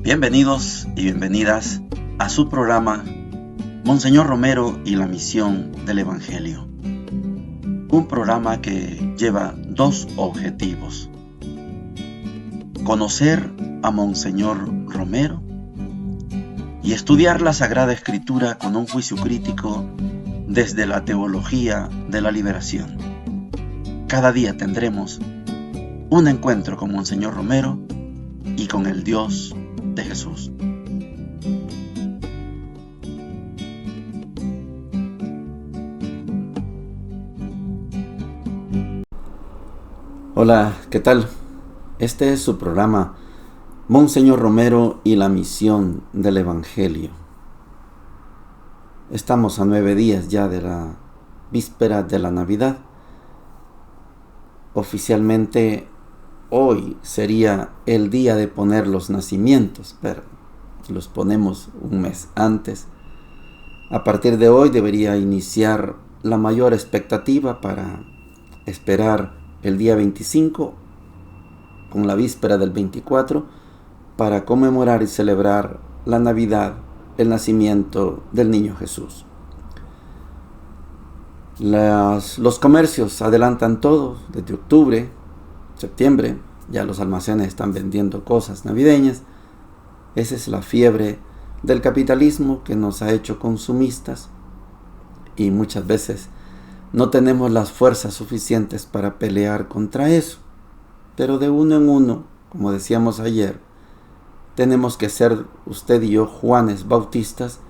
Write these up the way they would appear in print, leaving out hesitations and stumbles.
Bienvenidos y bienvenidas a su programa Monseñor Romero y la misión del Evangelio. Un programa que lleva dos objetivos: conocer a Monseñor Romero y estudiar la Sagrada Escritura con un juicio crítico desde la teología de la liberación. Cada día tendremos un encuentro con Monseñor Romero y con el Dios de Jesús. Hola, ¿qué tal? Este es su programa Monseñor Romero y la misión del Evangelio. Estamos a 9 días ya de la víspera de la Navidad. Oficialmente hoy sería el día de poner los nacimientos, pero los ponemos un mes antes. A partir de hoy debería iniciar la mayor expectativa para esperar el día 25 con la víspera del 24 para conmemorar y celebrar la Navidad, el nacimiento del niño Jesús. Los comercios adelantan todo desde octubre, septiembre. Ya los almacenes están vendiendo cosas navideñas. Esa es la fiebre del capitalismo que nos ha hecho consumistas, y muchas veces no tenemos las fuerzas suficientes para pelear contra eso. Pero de uno en uno, como decíamos ayer, tenemos que ser usted y yo Juanes Bautistas,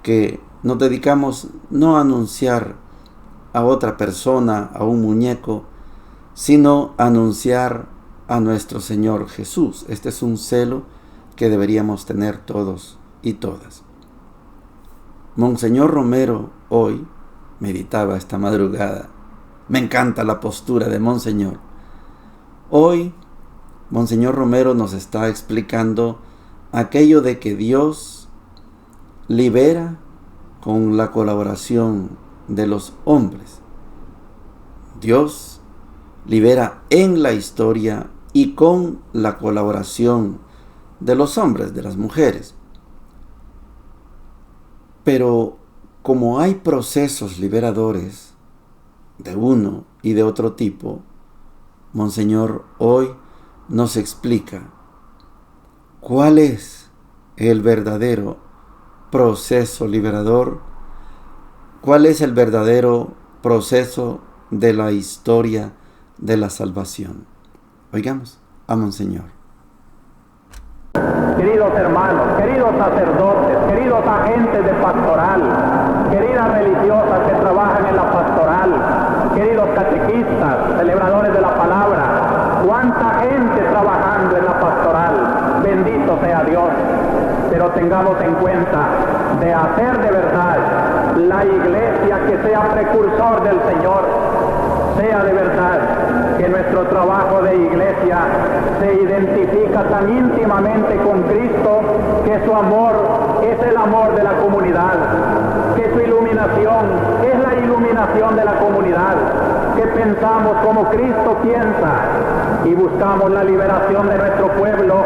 que nos dedicamos no a anunciar a otra persona, a un muñeco, sino a anunciar a nuestro Señor Jesús. Este es un celo que deberíamos tener todos y todas. Monseñor Romero hoy meditaba esta madrugada. Me encanta la postura de Monseñor. Hoy Monseñor Romero nos está explicando aquello de que Dios libera con la colaboración de los hombres. Dios libera en la historia y con la colaboración de los hombres, de las mujeres. Pero como hay procesos liberadores de uno y de otro tipo, Monseñor hoy nos explica cuál es el verdadero proceso liberador, cuál es el verdadero proceso de la historia de la salvación. Oigamos a Monseñor. Queridos hermanos, queridos sacerdotes, queridos agentes de pastoral, queridas religiosas que trabajan en la pastoral, queridos catequistas, celebradores de la palabra, cuánta gente trabajando en la pastoral, bendito sea Dios. Pero tengamos en cuenta de hacer de verdad la iglesia que sea precursor del Señor, sea de verdad que nuestro trabajo de iglesia se identifica tan íntimamente con Cristo, que su amor es el amor de la comunidad, que su iluminación es la iluminación de la comunidad, que pensamos como Cristo piensa y buscamos la liberación de nuestro pueblo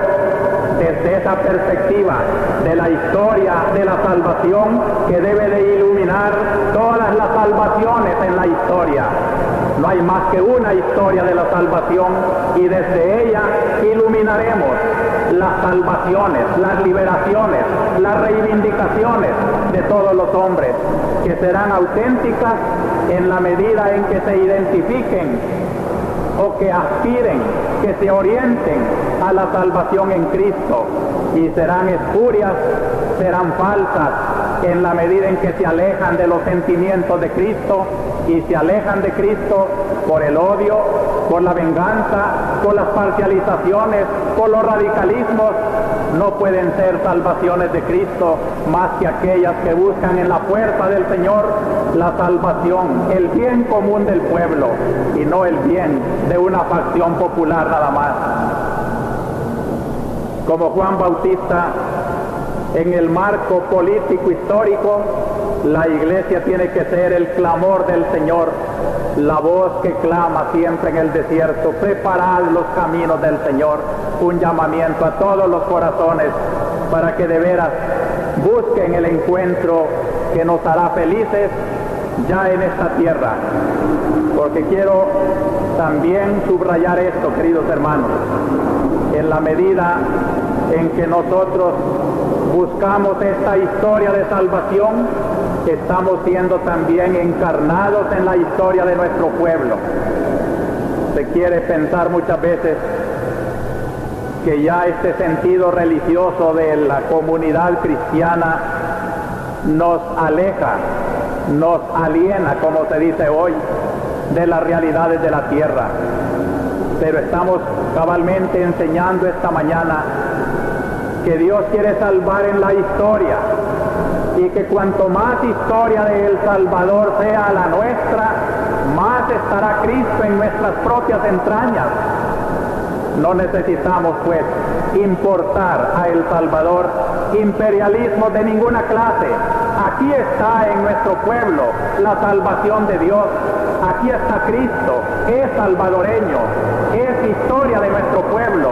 desde esa perspectiva de la historia de la salvación, que debe de iluminar todas las salvaciones en la historia. No hay más que una historia de la salvación, y desde ella iluminaremos las salvaciones, las liberaciones, las reivindicaciones de todos los hombres, que serán auténticas en la medida en que se identifiquen o que aspiren, que se orienten a la salvación en Cristo, y serán espurias, serán falsas en la medida en que se alejan de los sentimientos de Cristo, y se alejan de Cristo por el odio, por la venganza, por las parcializaciones, por los radicalismos. No pueden ser salvaciones de Cristo más que aquellas que buscan en la fuerza del Señor la salvación, el bien común del pueblo, y no el bien de una facción popular nada más. Como Juan Bautista, en el marco político histórico, la iglesia tiene que ser el clamor del Señor, la voz que clama siempre en el desierto: preparad los caminos del Señor. Un llamamiento a todos los corazones para que de veras busquen el encuentro que nos hará felices ya en esta tierra. Porque quiero también subrayar esto, queridos hermanos, en la medida en que nosotros buscamos esta historia de salvación, estamos siendo también encarnados en la historia de nuestro pueblo. Se quiere pensar muchas veces que ya este sentido religioso de la comunidad cristiana nos aleja, nos aliena, como se dice hoy, de las realidades de la tierra. Pero estamos cabalmente enseñando esta mañana que Dios quiere salvar en la historia, y que cuanto más historia de El Salvador sea la nuestra, más estará Cristo en nuestras propias entrañas. No necesitamos, pues, importar a El Salvador imperialismo de ninguna clase. Aquí está en nuestro pueblo la salvación de Dios. Aquí está Cristo, es salvadoreño, es historia de nuestro pueblo.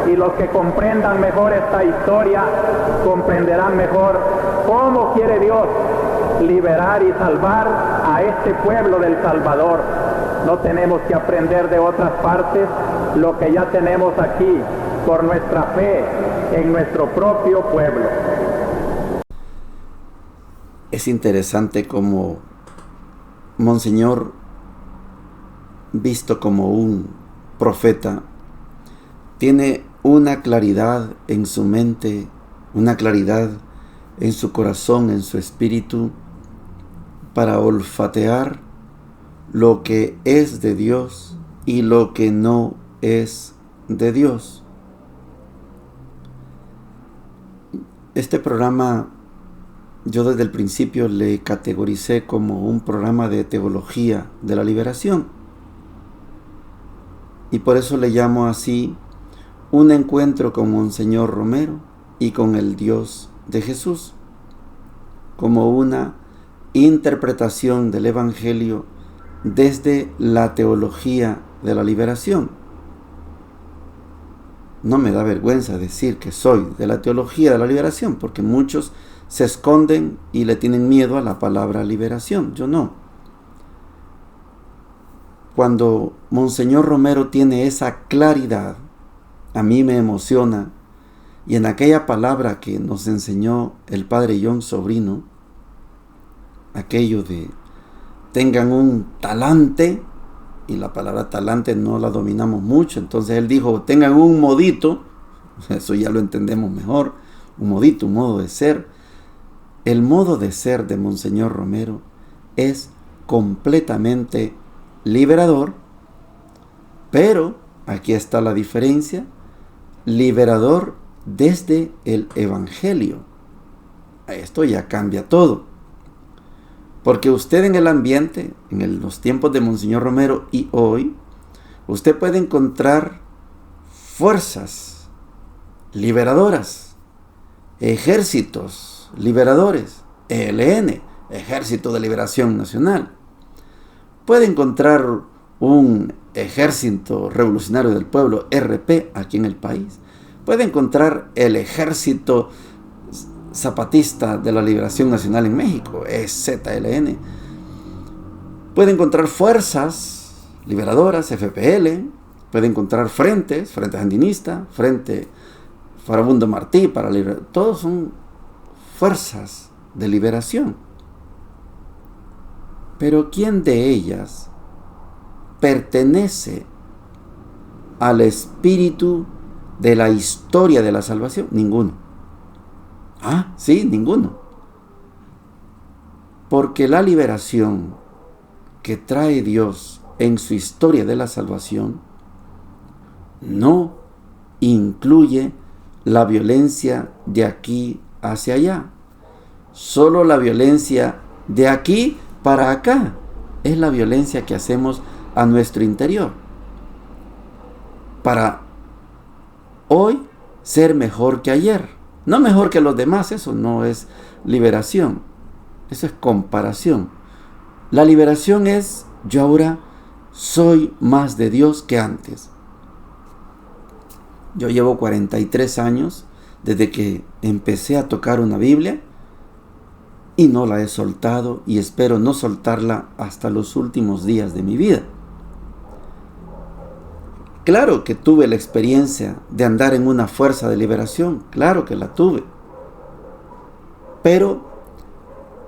Y los que comprendan mejor esta historia, comprenderán mejor cómo quiere Dios liberar y salvar a este pueblo del Salvador. No tenemos que aprender de otras partes lo que ya tenemos aquí por nuestra fe en nuestro propio pueblo. Es interesante cómo Monseñor, visto como un profeta, tiene una claridad en su mente, una claridad en su corazón, en su espíritu, para olfatear lo que es de Dios y lo que no es de Dios. Este programa yo desde el principio le categoricé como un programa de teología de la liberación, y por eso le llamo así: un encuentro con Monseñor Romero y con el Dios de Jesús, como una interpretación del Evangelio desde la teología de la liberación. No me da vergüenza decir que soy de la teología de la liberación, porque muchos se esconden y le tienen miedo a la palabra liberación. Yo no. Cuando Monseñor Romero tiene esa claridad, a mí me emociona, y en aquella palabra que nos enseñó el padre John Sobrino, aquello de tengan un talante, y la palabra talante no la dominamos mucho, entonces él dijo tengan un modito, eso ya lo entendemos mejor, un modito, un modo de ser. El modo de ser de Monseñor Romero es completamente liberador, pero aquí está la diferencia: liberador desde el Evangelio. Esto ya cambia todo, porque usted en el ambiente, en los tiempos de Monseñor Romero y hoy, usted puede encontrar fuerzas liberadoras, ejércitos liberadores, ELN, Ejército de Liberación Nacional. Puede encontrar un Ejército Revolucionario del Pueblo, RP, aquí en el país. Puede encontrar el Ejército Zapatista de la Liberación Nacional en México, EZLN. Puede encontrar fuerzas liberadoras, FPL. Puede encontrar frentes, Frente Sandinista, Frente Farabundo Martí para liberar. Todos son fuerzas de liberación. Pero ¿quién de ellas pertenece al espíritu de la historia de la salvación? Ninguno. Ah, sí, ninguno. Porque la liberación que trae Dios en su historia de la salvación no incluye la violencia de aquí hacia allá. Solo la violencia de aquí para acá es la violencia que hacemos a nuestro interior para hoy ser mejor que ayer. No mejor que los demás, eso no es liberación, eso es comparación. La liberación es: yo ahora soy más de Dios que antes. Yo llevo 43 años desde que empecé a tocar una Biblia y no la he soltado y espero no soltarla hasta los últimos días de mi vida. Claro que tuve la experiencia de andar en una fuerza de liberación, claro que la tuve, pero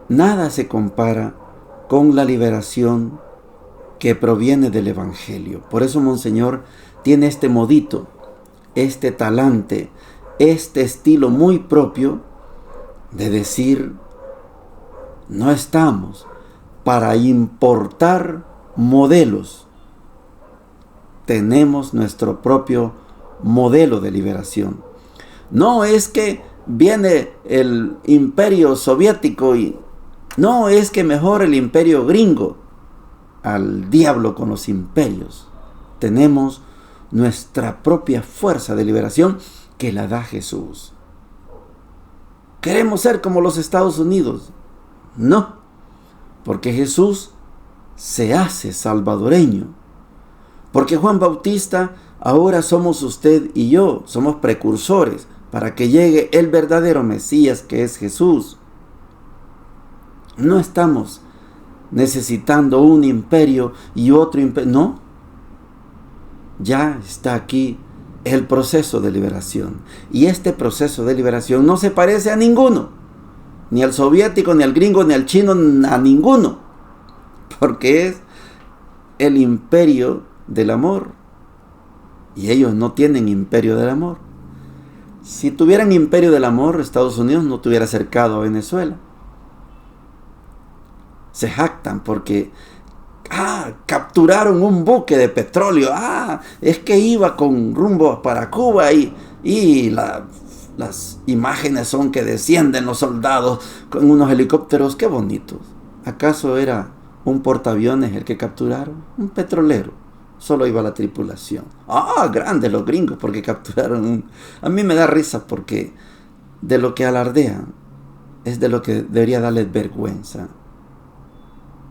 nada se compara con la liberación que proviene del Evangelio. Por eso Monseñor tiene este modito, este talante, este estilo muy propio de decir: no estamos para importar modelos, tenemos nuestro propio modelo de liberación. No es que viene el imperio soviético y no es que mejor el imperio gringo. Al diablo con los imperios. Tenemos nuestra propia fuerza de liberación que la da Jesús. ¿Queremos ser como los Estados Unidos? No, porque Jesús se hace salvadoreño. Porque Juan Bautista, ahora somos usted y yo, somos precursores para que llegue el verdadero Mesías, que es Jesús. No estamos necesitando un imperio y otro imperio. No. Ya está aquí el proceso de liberación. Y este proceso de liberación no se parece a ninguno. Ni al soviético, ni al gringo, ni al chino, a ninguno. Porque es el imperio del amor. Y ellos no tienen imperio del amor. Si tuvieran imperio del amor, Estados Unidos no tuviera acercado a Venezuela. Se jactan porque capturaron un buque de petróleo. Es que iba con rumbo para Cuba y las imágenes son que descienden los soldados con unos helicópteros. ¡Qué bonitos! ¿Acaso era un portaaviones el que capturaron? Un petrolero. Solo iba la tripulación. Grandes los gringos porque capturaron A mí me da risa porque de lo que alardean es de lo que debería darles vergüenza.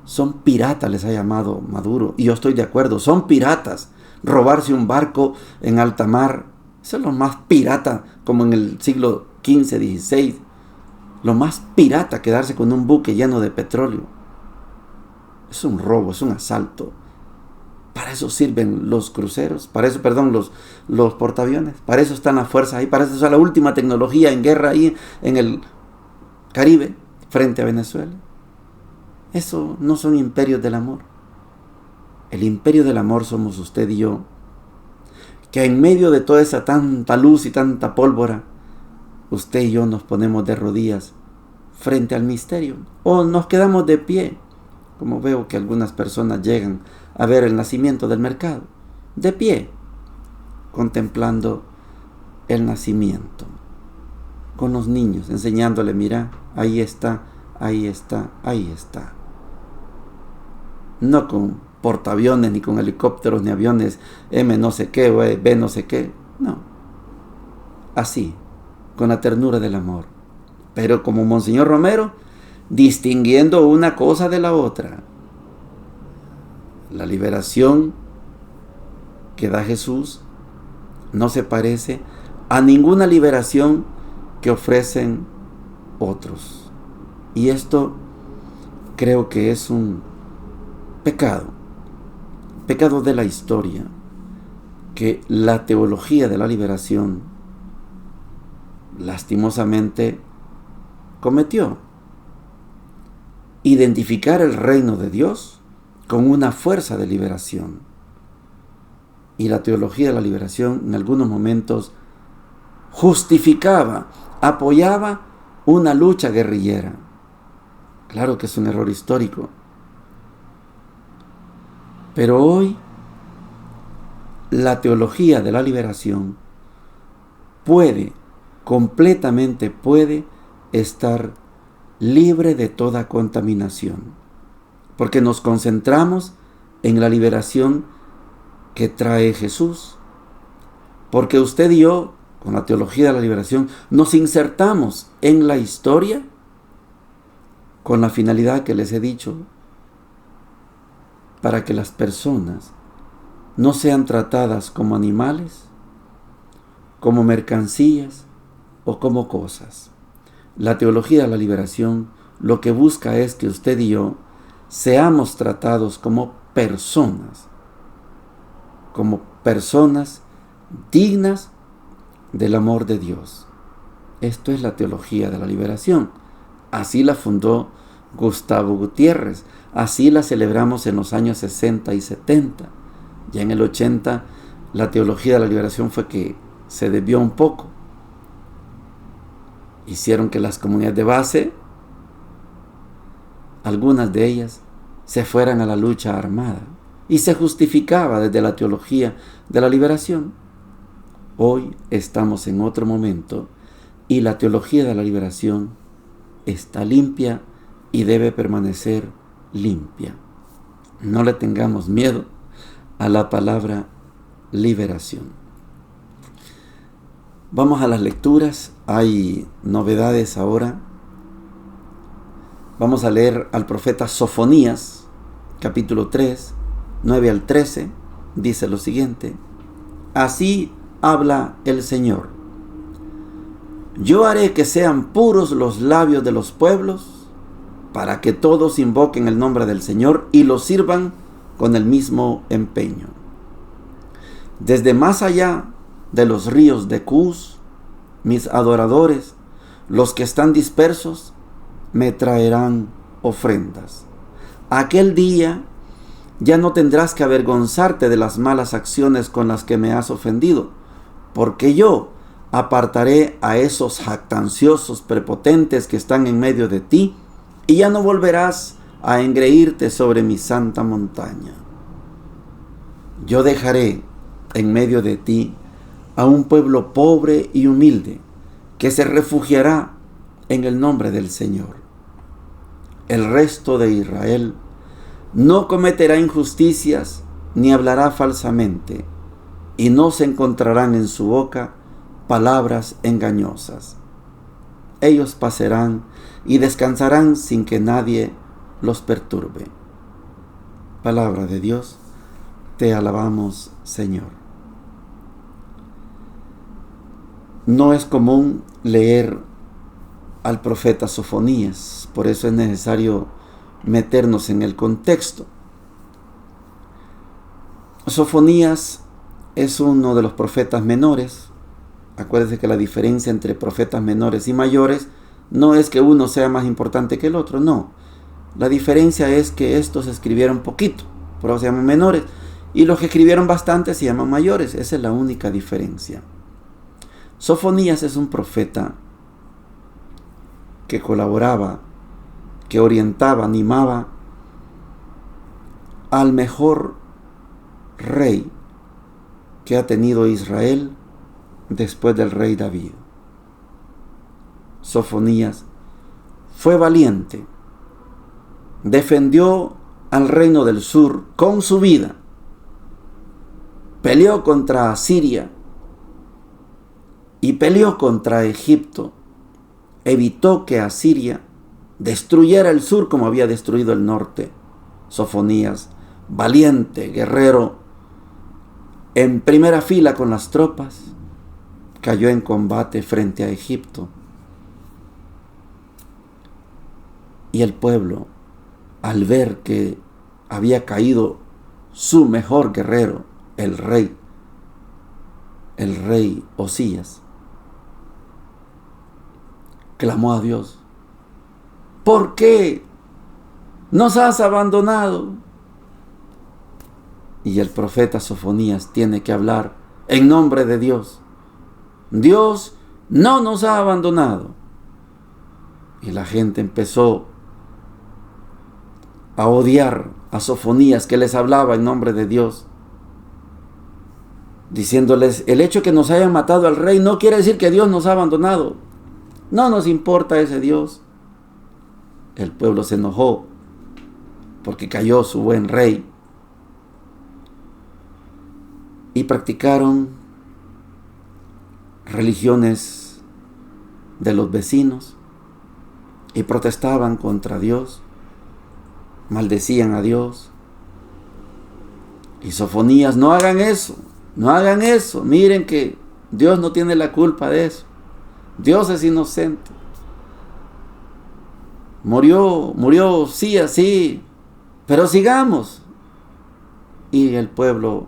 Son piratas, les ha llamado Maduro, y yo estoy de acuerdo, son piratas. Robarse un barco en alta mar, eso es lo más pirata, como en el siglo XV, XVI. Lo más pirata, quedarse con un buque lleno de petróleo. Es un robo, es un asalto. Para eso sirven los cruceros, para eso, los portaaviones, para eso están las fuerzas ahí, para eso está la última tecnología en guerra ahí en el Caribe, frente a Venezuela. Eso no son imperios del amor. El imperio del amor somos usted y yo, que en medio de toda esa tanta luz y tanta pólvora, usted y yo nos ponemos de rodillas frente al misterio, o nos quedamos de pie, como veo que algunas personas llegan a ver el nacimiento del mercado, de pie, contemplando el nacimiento, con los niños, enseñándole: mira, ahí está, ahí está, ahí está. No con portaaviones, ni con helicópteros, ni aviones M no sé qué, B no sé qué. No. Así, con la ternura del amor. Pero como Monseñor Romero, distinguiendo una cosa de la otra. La liberación que da Jesús no se parece a ninguna liberación que ofrecen otros. Y esto creo que es un pecado de la historia, que la teología de la liberación lastimosamente cometió. Identificar el reino de Dios con una fuerza de liberación. Y la teología de la liberación en algunos momentos justificaba, apoyaba una lucha guerrillera. Claro que es un error histórico. Pero hoy la teología de la liberación completamente puede estar libre de toda contaminación, porque nos concentramos en la liberación que trae Jesús, porque usted y yo, con la teología de la liberación, nos insertamos en la historia con la finalidad que les he dicho, para que las personas no sean tratadas como animales, como mercancías, o como cosas. La teología de la liberación lo que busca es que usted y yo seamos tratados como personas dignas del amor de Dios. Esto es la teología de la liberación. Así la fundó Gustavo Gutiérrez. Así la celebramos en los años 60 y 70. Ya en el 80 la teología de la liberación fue que se desvió un poco. Hicieron que las comunidades de base, algunas de ellas, se fueran a la lucha armada. Y se justificaba desde la teología de la liberación. Hoy estamos en otro momento y la teología de la liberación está limpia y debe permanecer limpia. No le tengamos miedo a la palabra liberación. Vamos a las lecturas. Hay novedades ahora. Vamos a leer al profeta Sofonías, capítulo 3, 9 al 13. Dice lo siguiente: así habla el Señor. Yo haré que sean puros los labios de los pueblos, para que todos invoquen el nombre del Señor y lo sirvan con el mismo empeño. Desde más allá de los ríos de Cus, mis adoradores, los que están dispersos, me traerán ofrendas. Aquel día ya no tendrás que avergonzarte de las malas acciones con las que me has ofendido, porque yo apartaré a esos jactanciosos prepotentes que están en medio de ti, y ya no volverás a engreírte sobre mi santa montaña. Yo dejaré en medio de ti a un pueblo pobre y humilde, que se refugiará en el nombre del Señor. El resto de Israel no cometerá injusticias ni hablará falsamente, y no se encontrarán en su boca palabras engañosas. Ellos pasarán y descansarán sin que nadie los perturbe. Palabra de Dios, te alabamos, Señor. No es común leer al profeta Sofonías, por eso es necesario meternos en el contexto. Sofonías es uno de los profetas menores. Acuérdense que la diferencia entre profetas menores y mayores no es que uno sea más importante que el otro, no. La diferencia es que estos escribieron poquito, por eso se llaman menores, y los que escribieron bastante se llaman mayores. Esa es la única diferencia. Sofonías es un profeta que colaboraba, que orientaba, animaba al mejor rey que ha tenido Israel después del rey David. Sofonías fue valiente, defendió al reino del sur con su vida, peleó contra Asiria y peleó contra Egipto, evitó que Asiria destruyera el sur como había destruido el norte. Sofonías, valiente, guerrero, en primera fila con las tropas, cayó en combate frente a Egipto. Y el pueblo, al ver que había caído su mejor guerrero, el rey Osías, clamó a Dios: ¿por qué nos has abandonado? Y el profeta Sofonías tiene que hablar en nombre de Dios. Dios no nos ha abandonado. Y la gente empezó a odiar a Sofonías, que les hablaba en nombre de Dios, diciéndoles: el hecho que nos hayan matado al rey no quiere decir que Dios nos ha abandonado. No nos importa ese Dios. El pueblo se enojó porque cayó su buen rey y practicaron religiones de los vecinos y protestaban contra Dios, maldecían a Dios. Y Sofonías: no hagan eso, no hagan eso, miren que Dios no tiene la culpa de eso. Dios es inocente. Murió, sí, así, pero sigamos. Y el pueblo,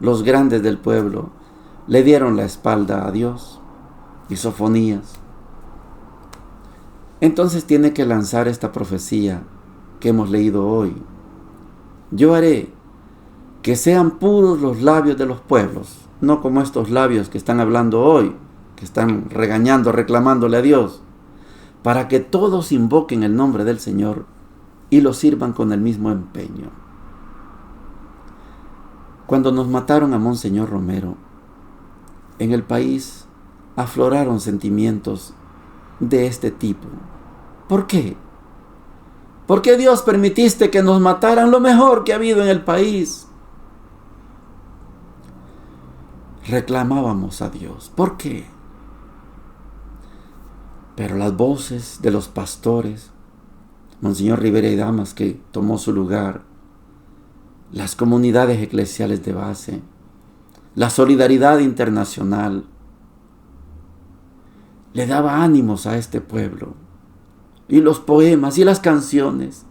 los grandes del pueblo, le dieron la espalda a Dios y Sofonías. Entonces tiene que lanzar esta profecía que hemos leído hoy. Yo haré que sean puros los labios de los pueblos, no como estos labios que están hablando hoy, que están regañando, reclamándole a Dios, para que todos invoquen el nombre del Señor y lo sirvan con el mismo empeño. Cuando nos mataron a Monseñor Romero, en el país afloraron sentimientos de este tipo. ¿Por qué? ¿Por qué Dios permitiste que nos mataran lo mejor que ha habido en el país? Reclamábamos a Dios. ¿Por qué? Pero las voces de los pastores, Monseñor Rivera y Damas, que tomó su lugar, las comunidades eclesiales de base, la solidaridad internacional, le daba ánimos a este pueblo, y los poemas y las canciones,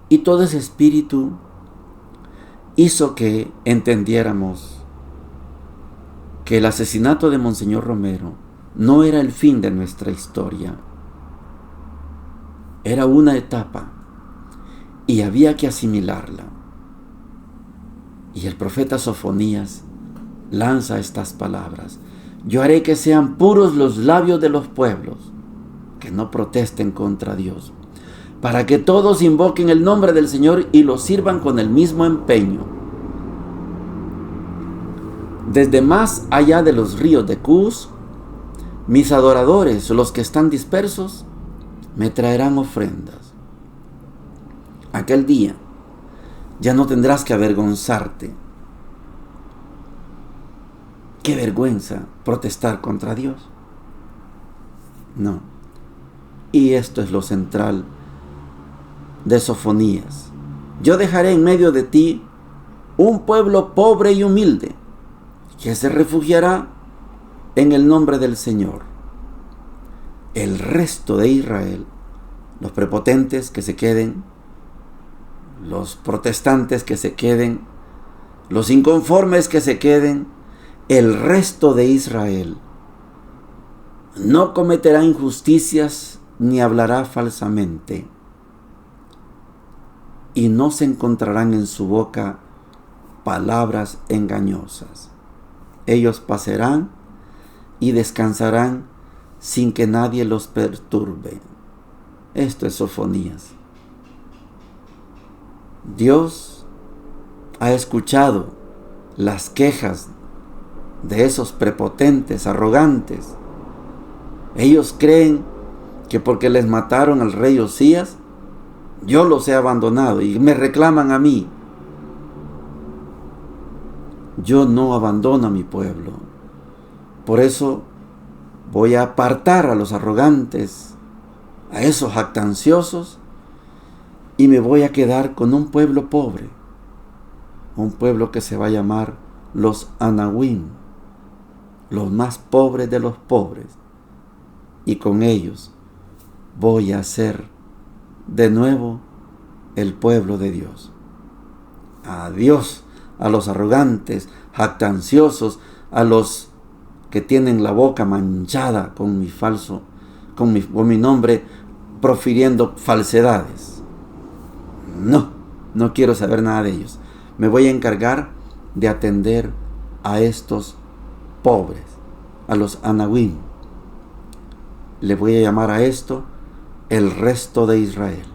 y todo ese espíritu hizo que entendiéramos que el asesinato de Monseñor Romero no era el fin de nuestra historia, era una etapa y había que asimilarla. Y el profeta Sofonías lanza estas palabras: yo haré que sean puros los labios de los pueblos, que no protesten contra Dios, para que todos invoquen el nombre del Señor y lo sirvan con el mismo empeño. Desde más allá de los ríos de Cus, mis adoradores, los que están dispersos, me traerán ofrendas. Aquel día ya no tendrás que avergonzarte. Qué vergüenza protestar contra Dios. No. Y esto es lo central de Sofonías. Yo dejaré en medio de ti un pueblo pobre y humilde, que se refugiará en el nombre del Señor. El resto de Israel, los prepotentes que se queden, los protestantes que se queden, los inconformes que se queden, el resto de Israel no cometerá injusticias ni hablará falsamente, y no se encontrarán en su boca palabras engañosas. Ellos pasarán y descansarán sin que nadie los perturbe. Esto es Sofonías. Dios ha escuchado las quejas de esos prepotentes, arrogantes. Ellos creen que porque les mataron al rey Osías, yo los he abandonado y me reclaman a mí. Yo no abandono a mi pueblo. Por eso voy a apartar a los arrogantes, a esos jactanciosos, y me voy a quedar con un pueblo pobre, un pueblo que se va a llamar los Anahuim, los más pobres de los pobres, y con ellos voy a ser de nuevo el pueblo de Dios. Adiós a los arrogantes, jactanciosos, a los que tienen la boca manchada con con mi nombre, profiriendo falsedades. No quiero saber nada de ellos. Me voy a encargar de atender a estos pobres, a los Anahuim. Le voy a llamar a esto el resto de Israel.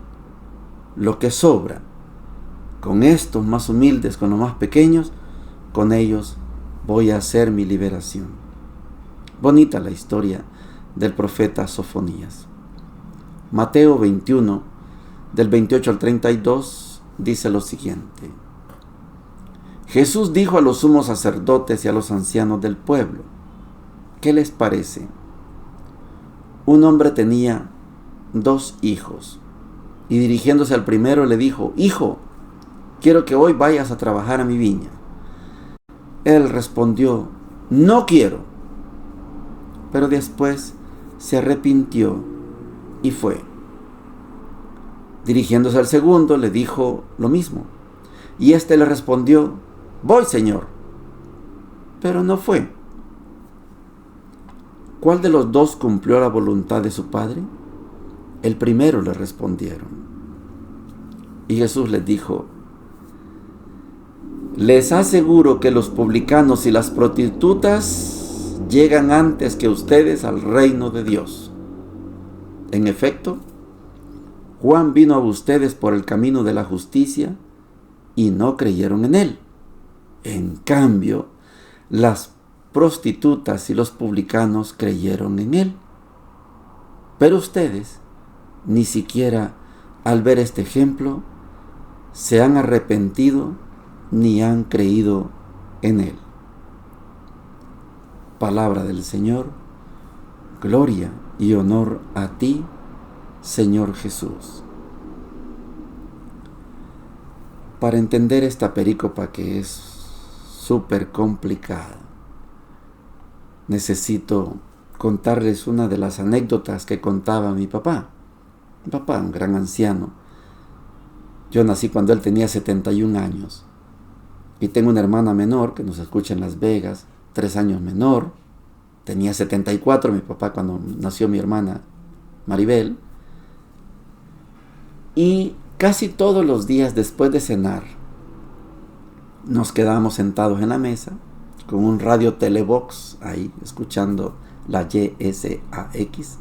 Lo que sobra, con estos más humildes, con los más pequeños, con ellos voy a hacer mi liberación. Bonita la historia del profeta Sofonías. Mateo 21, del 28 al 32, dice lo siguiente: Jesús dijo a los sumos sacerdotes y a los ancianos del pueblo: ¿qué les parece? Un hombre tenía 2 hijos, y dirigiéndose al primero le dijo: Hijo, quiero que hoy vayas a trabajar a mi viña. Él respondió: No quiero. pero después se arrepintió y fue. Dirigiéndose al segundo, le dijo lo mismo. Y éste le respondió: voy, Señor. Pero no fue. ¿Cuál de los dos cumplió la voluntad de su padre? El primero, le respondieron. Y Jesús les dijo: les aseguro que los publicanos y las prostitutas llegan antes que ustedes al reino de Dios. En efecto, Juan vino a ustedes por el camino de la justicia y no creyeron en él. En cambio, las prostitutas y los publicanos creyeron en él. Pero ustedes, ni siquiera al ver este ejemplo, se han arrepentido ni han creído en él. Palabra del Señor. Gloria y honor a ti, Señor Jesús. Para entender esta perícopa, que es súper complicada, necesito contarles una de las anécdotas que contaba mi papá. Mi papá, un gran anciano. Yo nací cuando él tenía 71 años. Y tengo una hermana menor que nos escucha en Las Vegas, 3 años menor. Tenía 74 mi papá cuando nació mi hermana Maribel. Y casi todos los días después de cenar, nos quedábamos sentados en la mesa con un radio telebox ahí, escuchando la YSAX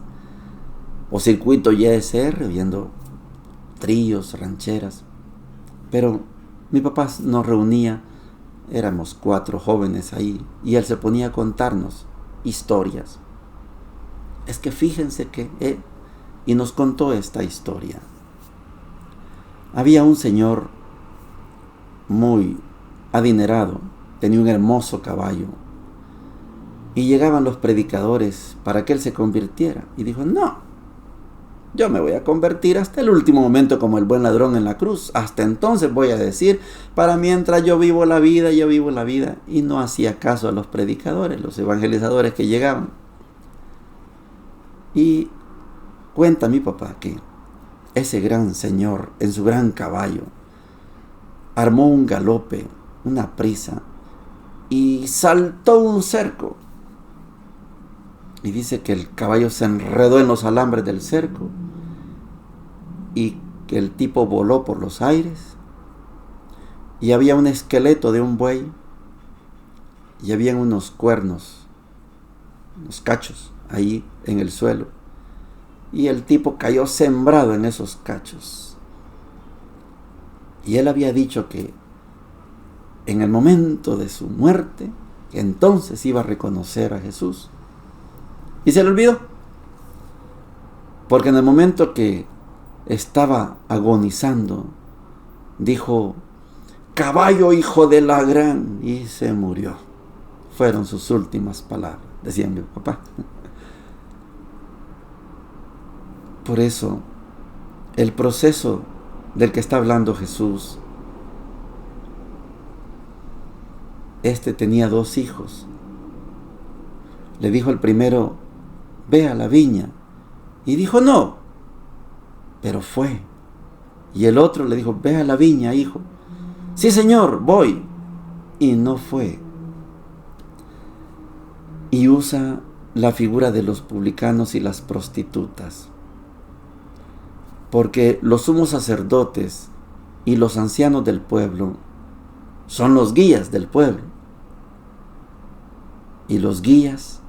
o circuito YSR, viendo tríos, rancheras. Pero mi papá nos reunía, éramos 4 jóvenes ahí, y él se ponía a contarnos historias. Es que fíjense que, y nos contó esta historia. Había un señor muy adinerado, tenía un hermoso caballo, y llegaban los predicadores para que él se convirtiera, y dijo: no, yo me voy a convertir hasta el último momento como el buen ladrón en la cruz. Hasta entonces voy a decir, para mientras yo vivo la vida, yo vivo la vida. Y no hacía caso a los predicadores, los evangelizadores que llegaban. Y cuenta mi papá que ese gran señor en su gran caballo armó un galope, una prisa, y saltó un cerco. Y dice que el caballo se enredó en los alambres del cerco y que el tipo voló por los aires, y había un esqueleto de un buey y habían unos cuernos, unos cachos ahí en el suelo, y el tipo cayó sembrado en esos cachos. Y él había dicho que en el momento de su muerte, que entonces iba a reconocer a Jesús. Y se le olvidó, porque en el momento que estaba agonizando, dijo: caballo hijo de la gran, y se murió. Fueron sus últimas palabras, decía mi papá. Por eso, el proceso del que está hablando Jesús, tenía 2 hijos. Le dijo el primero: ve a la viña. Y dijo: no. Pero fue. Y el otro le dijo: ve a la viña, hijo. Sí, Señor, voy. Y no fue. Y usa la figura de los publicanos y las prostitutas. Porque los sumos sacerdotes y los ancianos del pueblo son los guías del pueblo. Y los guías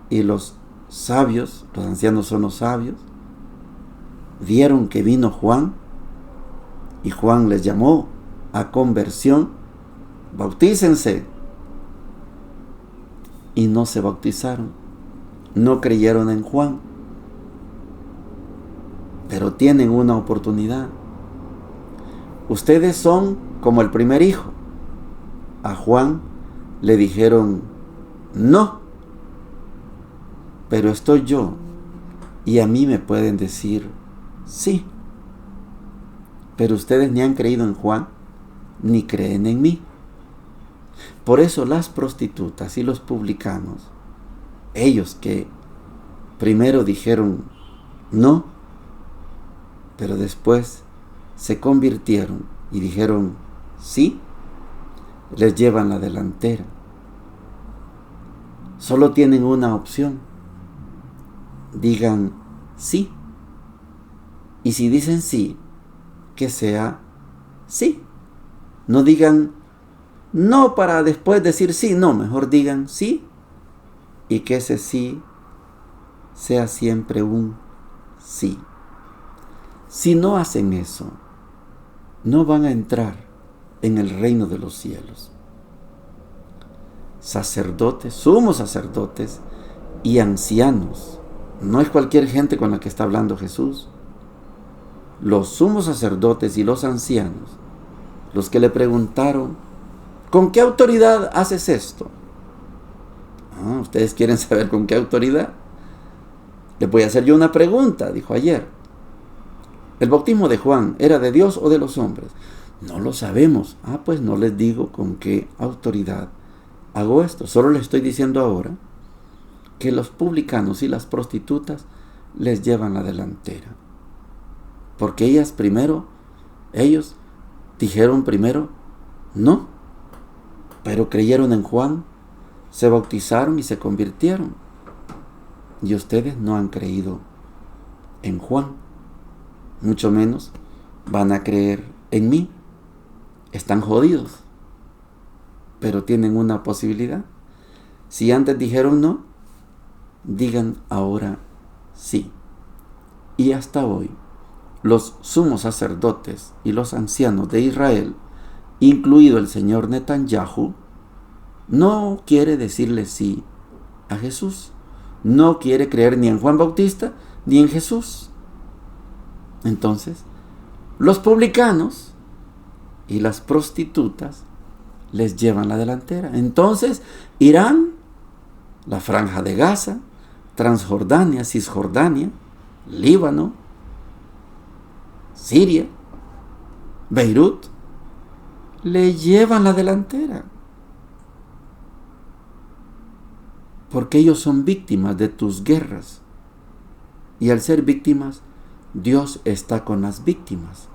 y los sabios, los ancianos son los sabios, vieron que vino Juan, y Juan les llamó a conversión: bautícense. Y no se bautizaron, no creyeron en Juan. Pero tienen una oportunidad. Ustedes son como el primer hijo. A Juan le dijeron: no. Pero estoy yo, y a mí me pueden decir sí. Pero ustedes ni han creído en Juan, ni creen en mí. Por eso las prostitutas y los publicanos ellos que primero dijeron no, pero después se convirtieron y dijeron sí, les llevan la delantera. Solo tienen una opción: digan sí. Y si dicen sí, que sea sí. No digan no para después decir sí, no, mejor digan sí, y que ese sí sea siempre un sí. Si no hacen eso, no van a entrar en el reino de los cielos. Sacerdotes, sumos sacerdotes y ancianos. No es cualquier gente con la que está hablando Jesús. Los sumos sacerdotes y los ancianos, los que le preguntaron: ¿con qué autoridad haces esto? ¿Ustedes quieren saber con qué autoridad? Les voy a hacer yo una pregunta, dijo ayer. ¿El bautismo de Juan era de Dios o de los hombres? No lo sabemos. Pues no les digo con qué autoridad hago esto. Solo les estoy diciendo ahora que los publicanos y las prostitutas les llevan la delantera. Porque ellos dijeron primero no, pero creyeron en Juan, se bautizaron y se convirtieron. Y ustedes no han creído en Juan, mucho menos van a creer en mí. Están jodidos, pero tienen una posibilidad. Si antes dijeron no, digan ahora sí. Y hasta hoy, los sumos sacerdotes y los ancianos de Israel, incluido el señor Netanyahu, no quiere decirle sí a Jesús. No quiere creer ni en Juan Bautista ni en Jesús. Entonces, los publicanos y las prostitutas les llevan la delantera. Entonces, Irán, la Franja de Gaza, Transjordania, Cisjordania, Líbano, Siria, Beirut, le llevan la delantera. Porque ellos son víctimas de tus guerras. Y al ser víctimas, Dios está con las víctimas.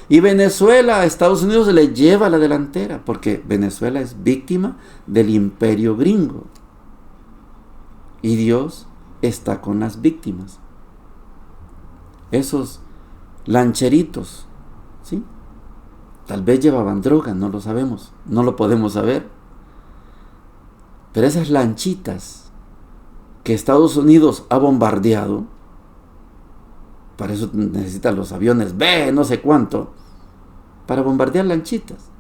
Y Venezuela a Estados Unidos le lleva la delantera, porque Venezuela es víctima del imperio gringo. Y Dios está con las víctimas. Esos lancheritos, ¿sí? Tal vez llevaban droga, no lo sabemos, no lo podemos saber. Pero esas lanchitas que Estados Unidos ha bombardeado, para eso necesitan los aviones B, no sé cuánto, para bombardear lanchitas.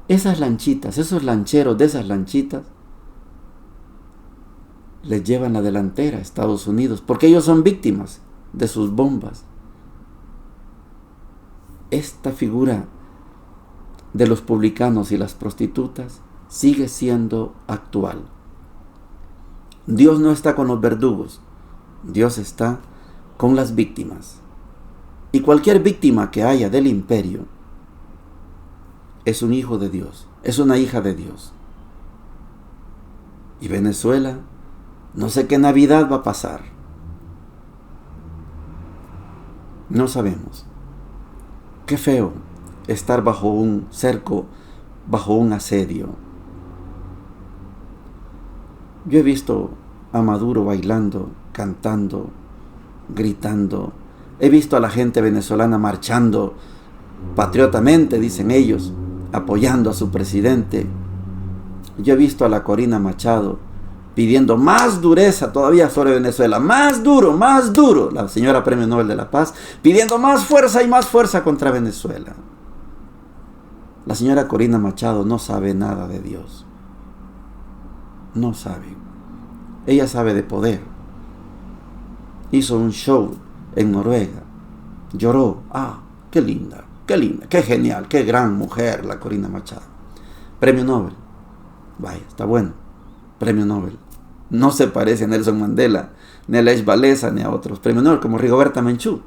Esas lanchitas, esos lancheros de esas lanchitas, les llevan la delantera a Estados Unidos, porque ellos son víctimas de sus bombas. Esta figura de los publicanos y las prostitutas sigue siendo actual. Dios no está con los verdugos, Dios está con las víctimas. Y cualquier víctima que haya del imperio es un hijo de Dios, es una hija de Dios. Y Venezuela, no sé qué Navidad va a pasar. No sabemos. Qué feo estar bajo un cerco, bajo un asedio. Yo he visto a Maduro bailando, cantando, gritando. He visto a la gente venezolana marchando patriotamente, dicen ellos, apoyando a su presidente. Yo he visto a la Corina Machado pidiendo más dureza todavía sobre Venezuela, más duro, la señora Premio Nobel de la Paz, pidiendo más fuerza contra Venezuela. La señora Corina Machado no sabe nada de Dios. No sabe. Ella sabe de poder. Hizo un show en Noruega. Lloró. Qué linda, qué genial, qué gran mujer la Corina Machado. Premio Nobel. Vaya, está bueno. Premio Nobel. No se parece a Nelson Mandela, ni a Lech Walesa, ni a otros premios Nobel, como Rigoberta Menchú.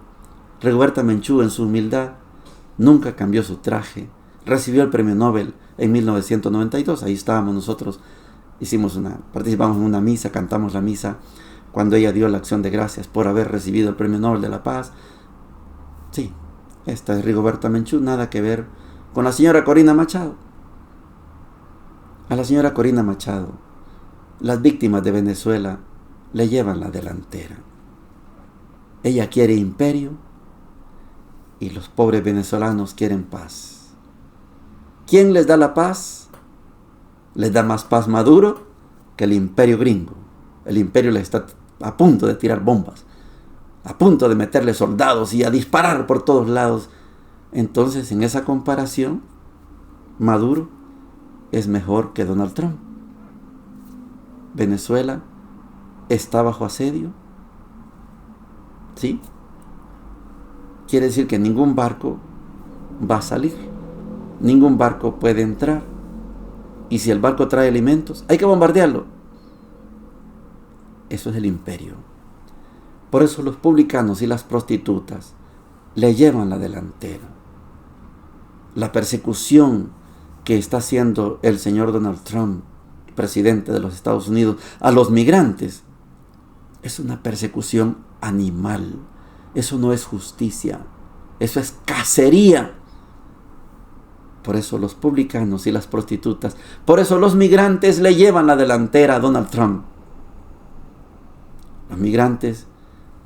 Rigoberta Menchú, en su humildad, nunca cambió su traje. Recibió el premio Nobel en 1992. Ahí estábamos nosotros participamos en una misa, cantamos la misa cuando ella dio la acción de gracias por haber recibido el Premio Nobel de la Paz. Sí, esta es Rigoberta Menchú, nada que ver con la señora Corina Machado. A la señora Corina Machado, las víctimas de Venezuela le llevan la delantera. Ella quiere imperio y los pobres venezolanos quieren paz. ¿Quién les da la paz? Les da más paz Maduro que el imperio gringo. El imperio les está a punto de tirar bombas, a punto de meterle soldados y a disparar por todos lados. Entonces, en esa comparación, Maduro es mejor que Donald Trump. Venezuela está bajo asedio. ¿Sí? Quiere decir que ningún barco va a salir. Ningún barco puede entrar. Y si el barco trae alimentos, hay que bombardearlo. Eso es el imperio. Por eso los publicanos y las prostitutas le llevan la delantera. La persecución que está haciendo el señor Donald Trump, presidente de los Estados Unidos, a los migrantes, es una persecución animal. Eso no es justicia. Eso es cacería. Por eso los publicanos y las prostitutas, por eso los migrantes le llevan la delantera a Donald Trump. Los migrantes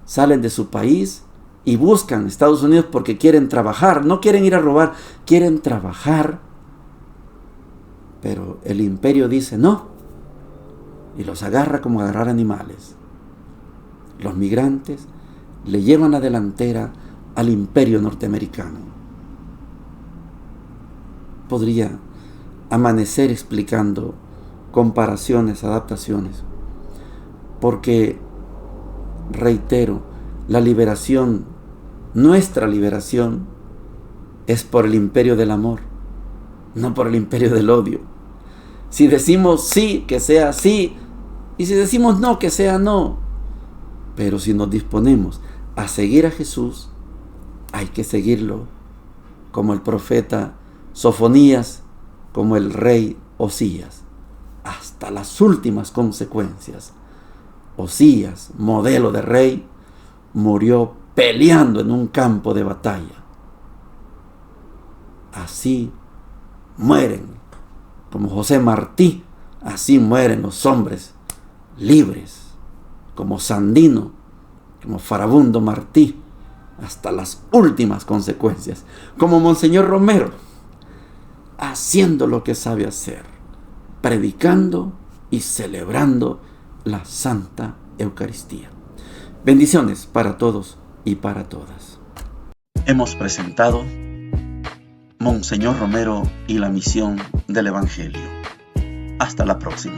salen de su país y buscan Estados Unidos porque quieren trabajar. No quieren ir a robar, quieren trabajar. Pero el imperio dice no. Y los agarra como agarrar animales. Los migrantes le llevan la delantera al imperio norteamericano. Podría amanecer explicando comparaciones, adaptaciones, porque, reitero, la liberación, nuestra liberación, es por el imperio del amor, no por el imperio del odio. Si decimos sí, que sea sí, y si decimos no, que sea no. Pero si nos disponemos a seguir a Jesús, hay que seguirlo como el profeta Sofonías, como el rey Osías, hasta las últimas consecuencias. Osías, modelo de rey, murió peleando en un campo de batalla. Así mueren, como José Martí, así mueren los hombres libres, como Sandino, como Farabundo Martí, hasta las últimas consecuencias, como Monseñor Romero, haciendo lo que sabe hacer, predicando y celebrando la Santa Eucaristía. Bendiciones para todos y para todas. Hemos presentado Monseñor Romero y la misión del Evangelio. Hasta la próxima.